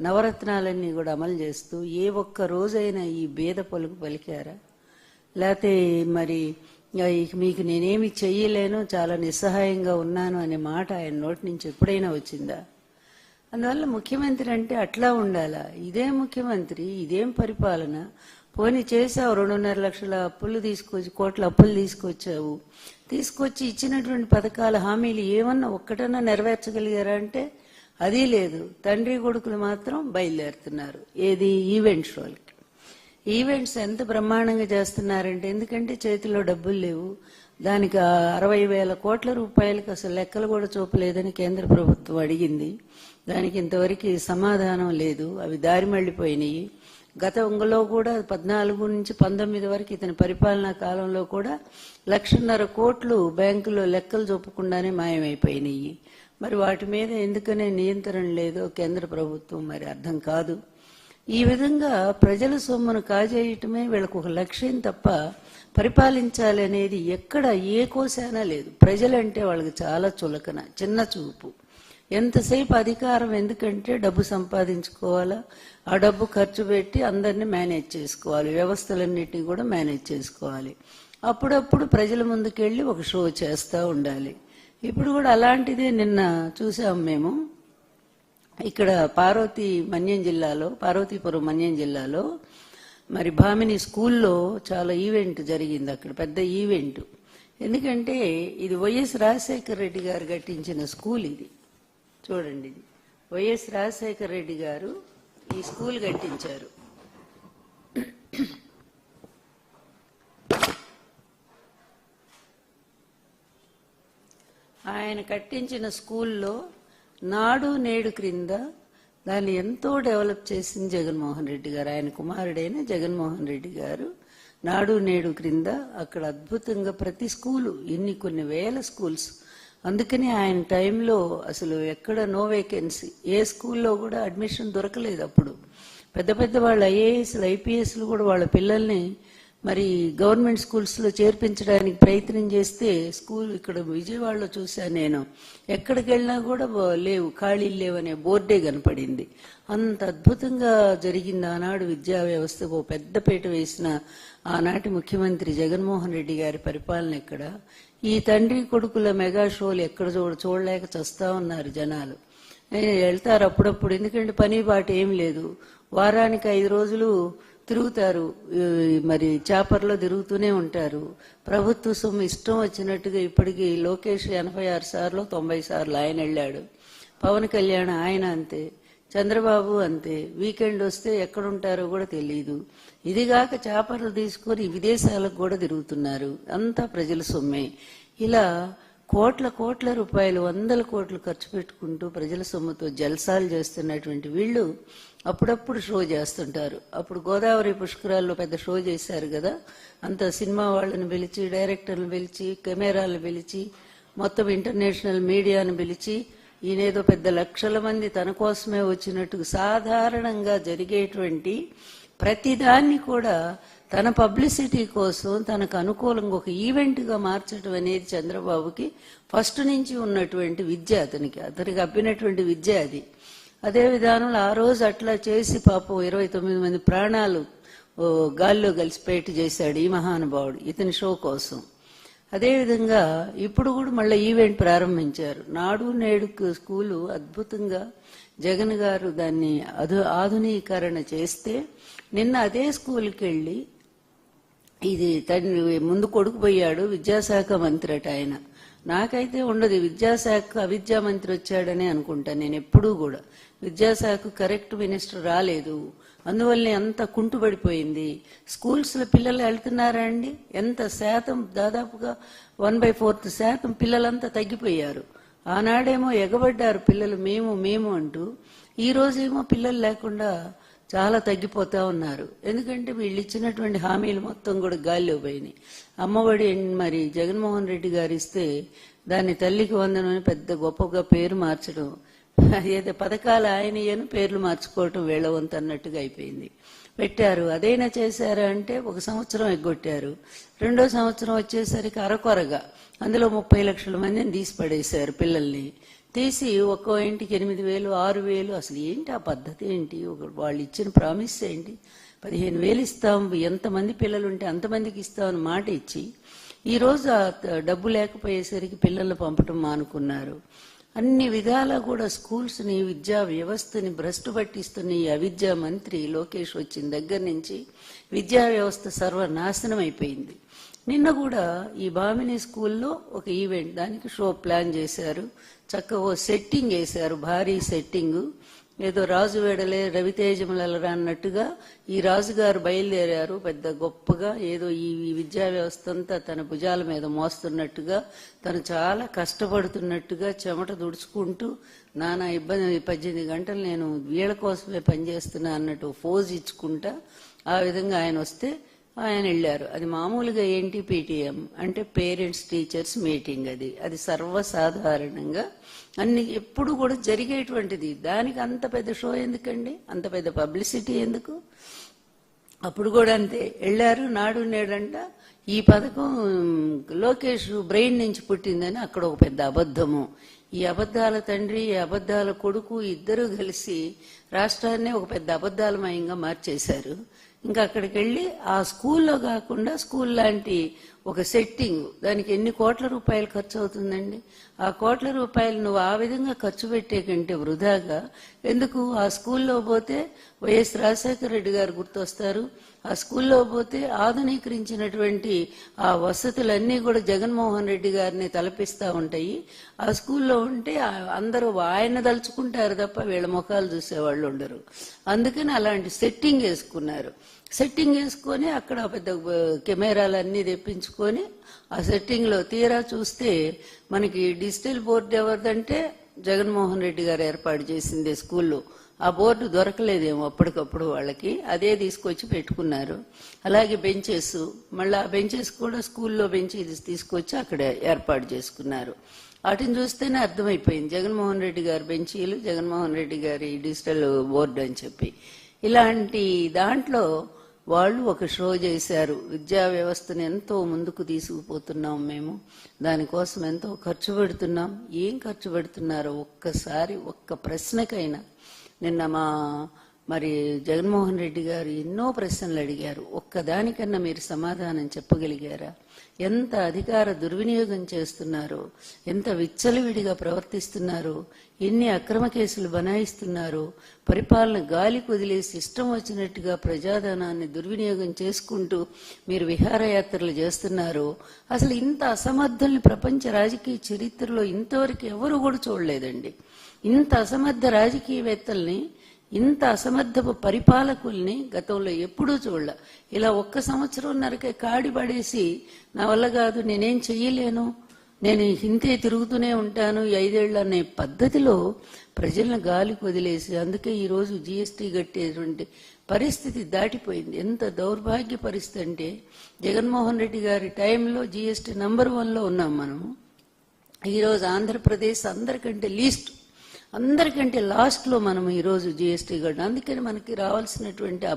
నవరత్నాలన్నీ కూడా అమలు చేస్తూ ఏ ఒక్క రోజైనా ఈ భేద పలుకు పలికారా? లేకపోతే మరి మీకు నేనేమి చెయ్యలేను, చాలా నిస్సహాయంగా ఉన్నాను అనే మాట ఆయన నోటి నుంచి ఎప్పుడైనా వచ్చిందా? అందువల్ల ముఖ్యమంత్రి అంటే అట్లా ఉండాలా? ఇదే ముఖ్యమంత్రి, ఇదేం పరిపాలన? పోనీ చేసావు, 2.5 లక్షల అప్పులు తీసుకొచ్చి, కోట్ల అప్పులు తీసుకొచ్చి ఇచ్చినటువంటి పథకాల హామీలు ఏమన్నా ఒక్కటన్నా నెరవేర్చగలిగారా అంటే అది లేదు. తండ్రి కొడుకులు మాత్రం బయలుదేరుతున్నారు. ఏది? ఈవెంట్ షోలకి. ఈవెంట్స్ ఎంత బ్రహ్మాండంగా చేస్తున్నారంటే, ఎందుకంటే చేతిలో డబ్బులు లేవు, దానికి 60,000 కోట్ల రూపాయలకి అసలు లెక్కలు కూడా చూపలేదని కేంద్ర ప్రభుత్వం అడిగింది. దానికి ఇంతవరకు సమాధానం లేదు. అవి దారి మళ్లిపోయినాయి. గతంలో కూడా 14 నుంచి 19 వరకు ఇతని పరిపాలనా కాలంలో కూడా 1,50,000 కోట్లు బ్యాంకులో లెక్కలు చూపకుండానే మాయమైపోయినాయి. మరి వాటి మీద ఎందుకనే నియంత్రణ లేదో కేంద్ర ప్రభుత్వం మరి అర్థం కాదు. ఈ విధంగా ప్రజల సొమ్మును కాజేయటమే వీళ్ళకు ఒక లక్ష్యం తప్ప పరిపాలించాలి అనేది ఎక్కడ ఏ కోశానా లేదు. ప్రజలంటే వాళ్ళకి చాలా చులకన, చిన్న చూపు. ఎంతసేపు అధికారం ఎందుకంటే డబ్బు సంపాదించుకోవాలా, ఆ డబ్బు ఖర్చు పెట్టి అందరినీ మేనేజ్ చేసుకోవాలి, వ్యవస్థలన్నిటినీ కూడా మేనేజ్ చేసుకోవాలి. అప్పుడప్పుడు ప్రజల ముందుకెళ్ళి ఒక షో చేస్తూ ఉండాలి. ఇప్పుడు కూడా అలాంటిదే నిన్న చూసాం మేము. ఇక్కడ పార్వతీపురం మన్యం జిల్లాలో మరి భామిని స్కూల్లో చాలా ఈవెంట్ జరిగింది. అక్కడ పెద్ద ఈవెంట్. ఎందుకంటే ఇది వైఎస్ రాజశేఖర రెడ్డి గారు కట్టించిన స్కూల్. ఇది చూడండి, ఇది వైఎస్ రాజశేఖర రెడ్డి గారు ఈ స్కూల్ కట్టించారు. ఆయన కట్టించిన స్కూల్లో నాడు నేడు క్రింద దాన్ని ఎంతో డెవలప్ చేసింది జగన్మోహన్ రెడ్డి గారు. ఆయన కుమారుడైన జగన్మోహన్ రెడ్డి గారు నాడు నేడు క్రింద అక్కడ అద్భుతంగా ప్రతి స్కూలు, కొన్ని వేల స్కూల్స్. అందుకని ఆయన టైంలో అసలు ఎక్కడ నో వేకెన్సీ, ఏ స్కూల్లో కూడా అడ్మిషన్ దొరకలేదు. అప్పుడు పెద్ద పెద్ద వాళ్ళు ఐఏఎస్లు ఐపీఎస్లు కూడా వాళ్ళ పిల్లల్ని మరి గవర్నమెంట్ స్కూల్స్లో చేర్పించడానికి ప్రయత్నం చేస్తే స్కూల్ ఇక్కడ విజయవాడలో చూశాను నేను, ఎక్కడికి వెళ్ళినా కూడా లేవు, ఖాళీలు లేవనే బోర్డే కనపడింది. అంత అద్భుతంగా జరిగింది ఆనాడు విద్యా వ్యవస్థకు పెద్దపీట వేసిన ఆనాటి ముఖ్యమంత్రి జగన్మోహన్ రెడ్డి గారి పరిపాలన. ఎక్కడ ఈ తండ్రి కొడుకుల మెగా షోలు ఎక్కడ చూడలేక చస్తా ఉన్నారు జనాలు. వెళ్తారు అప్పుడప్పుడు, ఎందుకంటే పని బాట ఏం లేదు. వారానికి 5 రోజులు తిరుగుతారు, మరి చాపర్లో తిరుగుతూనే ఉంటారు. ప్రభుత్వ సొమ్ము ఇష్టం వచ్చినట్టుగా ఇప్పటికీ లోకేష్ 86 సార్లు 90 సార్లు ఆయన వెళ్ళాడు. పవన్ కళ్యాణ్ ఆయన అంతే, చంద్రబాబు అంతే. వీకెండ్ వస్తే ఎక్కడుంటారో కూడా తెలియదు. ఇదిగాక చాపర్లు తీసుకొని విదేశాలకు కూడా తిరుగుతున్నారు. అంతా ప్రజల సొమ్మే. ఇలా కోట్ల రూపాయలు, 100 కోట్లు ఖర్చు పెట్టుకుంటూ ప్రజల సొమ్ముతో జల్సాలు చేస్తున్నటువంటి వీళ్ళు అప్పుడప్పుడు షో చేస్తుంటారు. అప్పుడు గోదావరి పుష్కరాల్లో పెద్ద షో చేశారు కదా, అంత సినిమా వాళ్ళని పిలిచి, డైరెక్టర్లను పిలిచి, కెమెరాలను పిలిచి, మొత్తం ఇంటర్నేషనల్ మీడియాను పిలిచి, ఈయనేదో పెద్ద లక్షల మంది తన కోసమే వచ్చినట్టు సాధారణంగా జరిగేటువంటి ప్రతిదాన్ని కూడా తన పబ్లిసిటీ కోసం తనకు అనుకూలంగా ఒక ఈవెంట్గా మార్చడం అనేది చంద్రబాబుకి ఫస్ట్ నుంచి ఉన్నటువంటి విద్య, అతనికి అబ్బినటువంటి విద్య అది. అదే విధానంలో ఆ రోజు అట్లా చేసి పాపం 29 మంది ప్రాణాలు గాల్లో కలిసిపోయేట్టు చేశాడు ఈ మహానుభావుడు ఇతని షో కోసం. అదేవిధంగా ఇప్పుడు కూడా మళ్ళీ ఈవెంట్ ప్రారంభించారు. నాడు నేడు స్కూలు అద్భుతంగా జగన్ గారు దాన్ని ఆధునీకరణ చేస్తే నిన్న అదే స్కూల్కి వెళ్ళి, ఇది తండ్రి ముందు కొడుకు పోయాడు, విద్యాశాఖ మంత్రి అట ఆయన. నాకైతే ఉండదు విద్యాశాఖ అవిద్యా మంత్రి వచ్చాడని అనుకుంటాను నేను ఎప్పుడూ కూడా. విద్యాశాఖ కరెక్ట్ మినిస్టర్ రాలేదు, అందువల్లనే అంత కుంటుపడిపోయింది. స్కూల్స్లో పిల్లలు వెళ్తున్నారా అండి? ఎంత శాతం? దాదాపుగా 1/4% పిల్లలంతా తగ్గిపోయారు. ఆనాడేమో ఎగబడ్డారు పిల్లలు, మేము అంటూ. ఈ రోజేమో పిల్లలు లేకుండా చాలా తగ్గిపోతా ఉన్నారు. ఎందుకంటే వీళ్ళు ఇచ్చినటువంటి హామీలు మొత్తం కూడా గాల్లో పోయినాయి. అమ్మఒడి మరి జగన్మోహన్ రెడ్డి గారు ఇస్తే దాన్ని తల్లికి వందనని పెద్ద గొప్పగా పేరు మార్చడం, ఏదో పథకాలు ఆయనయ్యను పేర్లు మార్చుకోవటం వేళ వంతు అన్నట్టుగా అయిపోయింది. పెట్టారు, అదైనా చేశారా అంటే 1 సంవత్సరం ఎగ్గొట్టారు. 2వ సంవత్సరం వచ్చేసరికి అరకొరగా అందులో 30 లక్షల మందిని తీసి పడేశారు పిల్లల్ని. తీసి ఒక్కో ఇంటికి 8,000, 6,000. అసలు ఏంటి ఆ పద్ధతి ఏంటి? వాళ్ళు ఇచ్చిన ప్రామిస్ ఏంటి? 15,000 ఇస్తాం, ఎంతమంది పిల్లలు ఉంటే అంతమందికి ఇస్తామని మాట ఇచ్చి ఈరోజు ఆ డబ్బు లేకపోయేసరికి పిల్లల్ని పంపటం మానుకున్నారు. అన్ని విధాలా కూడా స్కూల్స్ని, విద్యా వ్యవస్థని భ్రష్టు పట్టిస్తున్న ఈ అవిద్యా మంత్రి లోకేష్ వచ్చిన దగ్గర నుంచి విద్యా వ్యవస్థ సర్వనాశనం అయిపోయింది. నిన్న కూడా ఈ భామిని స్కూల్లో ఒక ఈవెంట్, దానికి షో ప్లాన్ చేశారు. చక్కగా సెట్టింగ్ వేశారు, భారీ సెట్టింగ్. ఏదో రాజు వెడలే రవితేజములరా అన్నట్టుగా ఈ రాజుగారు బయలుదేరారు పెద్ద గొప్పగా. ఏదో ఈ విద్యా వ్యవస్థ అంతా తన భుజాల మీద మోస్తున్నట్టుగా, తను చాలా కష్టపడుతున్నట్టుగా, చెమట దుడుచుకుంటూ నానా ఇబ్బంది, 18 గంటలు నేను వీళ్ళ కోసమే పనిచేస్తున్నా అన్నట్టు ఫోజ్ ఇచ్చుకుంటా ఆ విధంగా ఆయన వస్తే ఆయన వెళ్ళారు. అది మామూలుగా ఏంటి, PTM అంటే పేరెంట్స్ టీచర్స్ మీటింగ్. అది సర్వసాధారణంగా అన్ని ఎప్పుడు కూడా జరిగేటువంటిది. దానికి అంత పెద్ద షో ఎందుకండి, అంత పెద్ద పబ్లిసిటీ ఎందుకు? అప్పుడు కూడా అంతే వెళ్ళారు. నాడు నేడంట ఈ పథకం లోకేష్ బ్రెయిన్ నుంచి పుట్టిందని అక్కడ ఒక పెద్ద అబద్ధము. ఈ అబద్ధాల తండ్రి, ఈ అబద్ధాల కొడుకు ఇద్దరూ కలిసి రాష్ట్రాన్నే ఒక పెద్ద అబద్ధాలమయంగా మార్చేశారు. ఇంకా అక్కడికి వెళ్ళి ఆ స్కూల్లో కాకుండా స్కూల్ లాంటి ఒక సెట్టింగ్, దానికి ఎన్ని కోట్ల రూపాయలు ఖర్చు అవుతుందండి? ఆ కోట్ల రూపాయలు నువ్వు ఆ విధంగా ఖర్చు పెట్టే కంటే వృధాగా ఎందుకు? ఆ స్కూల్లో పోతే వైఎస్ రాజశేఖర రెడ్డి గారు గుర్తొస్తారు. ఆ స్కూల్లో పోతే ఆధునీకరించినటువంటి ఆ వసతులన్నీ కూడా జగన్మోహన్ రెడ్డి గారిని తలపిస్తూ ఉంటాయి. ఆ స్కూల్లో ఉంటే అందరూ ఆయన దలుచుకుంటారు తప్ప వీళ్ళ ముఖాలు చూసేవాళ్ళు ఉండరు. అందుకని అలాంటి సెట్టింగ్ వేసుకున్నారు. సెట్టింగ్ వేసుకొని అక్కడ పెద్ద కెమెరాలు అన్నీ తెప్పించుకొని ఆ సెట్టింగ్లో తీరా చూస్తే మనకి డిజిటల్ బోర్డు ఎవరిదంటే జగన్మోహన్ రెడ్డి గారు ఏర్పాటు చేసిందే స్కూల్లో. ఆ బోర్డు దొరకలేదేమో అప్పటికప్పుడు వాళ్ళకి, అదే తీసుకొచ్చి పెట్టుకున్నారు. అలాగే బెంచెస్, మళ్ళీ ఆ బెంచెస్ కూడా స్కూల్లో బెంచెస్ తీసుకొచ్చి అక్కడ ఏర్పాటు చేసుకున్నారు. వాటిని చూస్తేనే అర్థమైపోయింది జగన్మోహన్ రెడ్డి గారి బెంచీలు, జగన్మోహన్ రెడ్డి గారి డిజిటల్ బోర్డు అని చెప్పి. ఇలాంటి దాంట్లో వాళ్ళు ఒక షో చేశారు. విద్యా వ్యవస్థను ఎంతో ముందుకు తీసుకుపోతున్నాం మేము, దానికోసం ఎంతో ఖర్చు పెడుతున్నాం. ఏం ఖర్చు పెడుతున్నారో ఒక్కసారి ఒక్క ప్రశ్నకైనా, నిన్న మరి జగన్మోహన్ రెడ్డి గారు ఎన్నో ప్రశ్నలు అడిగారు, ఒక్కదానికన్నా మీరు సమాధానం చెప్పగలిగారా? ఎంత అధికార దుర్వినియోగం చేస్తున్నారో, ఎంత విచ్చలవిడిగా ప్రవర్తిస్తున్నారో, ఎన్ని అక్రమ కేసులు బనాయిస్తున్నారో, పరిపాలన గాలి కుదిలేసి ఇష్టం వచ్చినట్టుగా ప్రజాధనాన్ని దుర్వినియోగం చేసుకుంటూ మీరు విహారయాత్రలు చేస్తున్నారో, అసలు ఇంత అసమర్థుల్ని ప్రపంచ రాజకీయ చరిత్రలో ఇంతవరకు ఎవరు కూడా చూడలేదండి. ఇంత అసమర్థ రాజకీయవేత్తల్ని, ఇంత అసమర్థపు పరిపాలకుల్ని గతంలో ఎప్పుడూ చూడలే. ఇలా 1 సంవత్సరంన్నరకే కాడి పడేసి నా వల్ల కాదు, నేనేం చెయ్యలేను, నేను ఇంతే తిరుగుతూనే ఉంటాను 5 ఏళ్ళు అనే పద్ధతిలో ప్రజలను గాలికి వదిలేసి, అందుకే ఈరోజు GST కట్టేటువంటి పరిస్థితి దాటిపోయింది. ఎంత దౌర్భాగ్య పరిస్థితి అంటే, జగన్మోహన్ రెడ్డి గారి టైంలో GST నంబర్ 1లో ఉన్నాం మనము. ఈరోజు ఆంధ్రప్రదేశ్ అందరికంటే లాస్ట్లో మనం ఈరోజు GST కట్టాం. అందుకని మనకి రావాల్సినటువంటి ఆ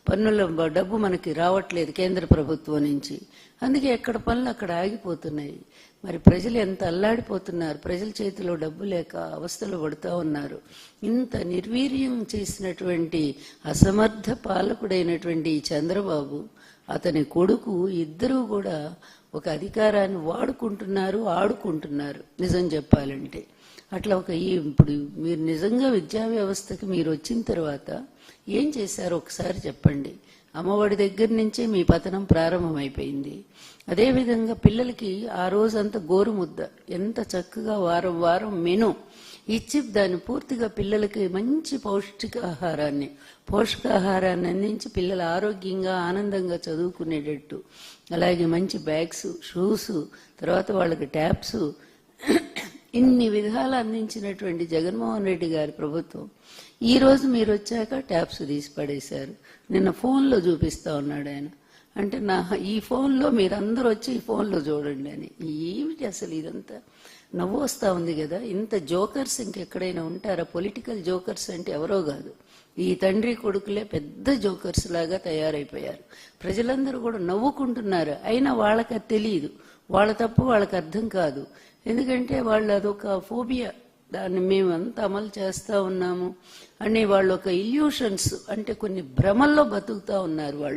పన్నుల డబ్బు మనకి రావట్లేదు కేంద్ర ప్రభుత్వం నుంచి. అందుకే ఎక్కడ పనులు అక్కడ ఆగిపోతున్నాయి. మరి ప్రజలు ఎంత అల్లాడిపోతున్నారు, ప్రజల చేతిలో డబ్బు లేక అవస్థలు పడుతూ ఉన్నారు. ఇంత నిర్వీర్యం చేసినటువంటి అసమర్థ పాలకుడైనటువంటి చంద్రబాబు, అతని కొడుకు ఇద్దరూ కూడా ఒక అధికారాన్ని వాడుకుంటున్నారు, ఆడుకుంటున్నారు నిజం చెప్పాలంటే. అట్లా ఇప్పుడు మీరు నిజంగా విద్యా వ్యవస్థకి మీరు వచ్చిన తర్వాత ఏం చేశారో ఒకసారి చెప్పండి. అమ్మఒడి దగ్గర నుంచే మీ పతనం ప్రారంభమైపోయింది. అదేవిధంగా పిల్లలకి ఆ రోజంతా గోరుముద్ద ఎంత చక్కగా వారం వారం మెను ఇచ్చి దాన్ని పూర్తిగా పిల్లలకి మంచి పోషకాహారాన్ని అందించి పిల్లలు ఆరోగ్యంగా ఆనందంగా చదువుకునేటట్టు, అలాగే మంచి బ్యాగ్స్, షూస్, తర్వాత వాళ్ళకి ట్యాబ్స్, ఇన్ని విధాలు అందించినటువంటి జగన్మోహన్ రెడ్డి గారి ప్రభుత్వం ఈ రోజు మీరు వచ్చాక ట్యాబ్స్ తీసి పడేశారు. నిన్న ఫోన్లో చూపిస్తా ఉన్నాడు ఆయన. అంటే ఈ ఫోన్లో మీరందరూ వచ్చి ఈ ఫోన్లో చూడండి అని. ఏమిటి అసలు ఇదంతా? నవ్వు వస్తూ ఉంది కదా. ఇంత జోకర్స్ ఇంకెక్కడైనా ఉంటారా? పొలిటికల్ జోకర్స్ అంటే ఎవరో కాదు, ఈ తండ్రి కొడుకులే పెద్ద జోకర్స్ లాగా తయారైపోయారు. ప్రజలందరూ కూడా నవ్వుకుంటున్నారు, అయినా వాళ్ళకి తెలియదు, వాళ్ళ తప్పు వాళ్ళకి అర్థం కాదు. ఎందుకంటే వాళ్ళు అదొక ఫోబియా, దాన్ని మేము అంత అమలు చేస్తా ఉన్నాము అని వాళ్ళు ఒక ఇల్యూషన్స్ అంటే కొన్ని భ్రమల్లో బతుకుతా ఉన్నారు వాళ్ళు.